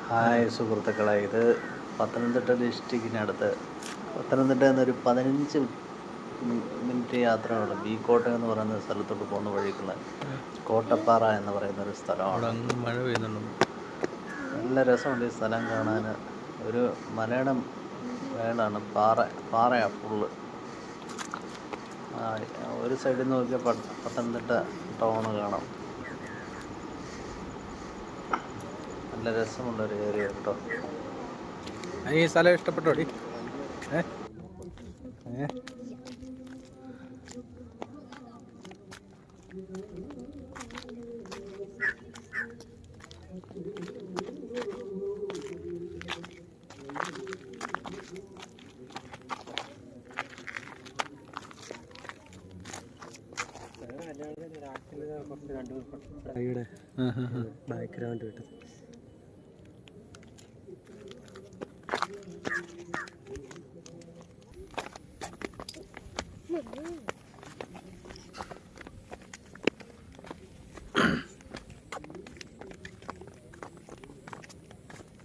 Hi സുഹൃത്തുക്കളെ, ഇത് പത്തനംതിട്ട ഡിസ്ട്രിക്റ്റിനടുത്ത് പത്തനംതിട്ടയിൽ നിന്നൊരു 15 മിനിറ്റ് യാത്രയുള്ള ബീക്കോട്ട എന്ന് പറയുന്ന സ്ഥലത്തോട്ട് പോകുന്ന വഴിക്കുള്ള കോട്ടപ്പാറ എന്ന് പറയുന്നൊരു സ്ഥലമാണ്. മഴ പെയ്യുന്നുണ്ട്. നല്ല രസമുണ്ട് ഈ സ്ഥലം കാണാൻ. ഒരു മലയുടെ മേലാണ്, പാറയാണ് ഫുള്ള്. ഒരു സൈഡിൽ നോക്കിയാൽ പത്തനംതിട്ട ടൗണ് കാണാം. നല്ല രസമുള്ളൊരു ഏരിയ കേട്ടോ. ഈ സ്ഥലം ഇഷ്ടപ്പെട്ടോടി? ബാക്ക്ഗ്രൗണ്ട് കിട്ടും.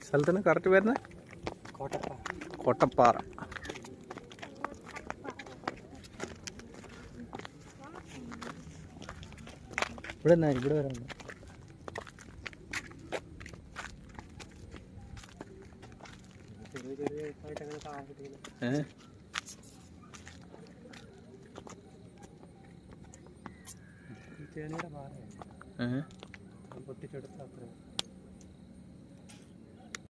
സ്ഥലത്തിന് കറക്റ്റ് വരുന്നത് കോട്ടപ്പാറ. ഇവിടെ വരാം. പൊട്ടിച്ചെടുത്ത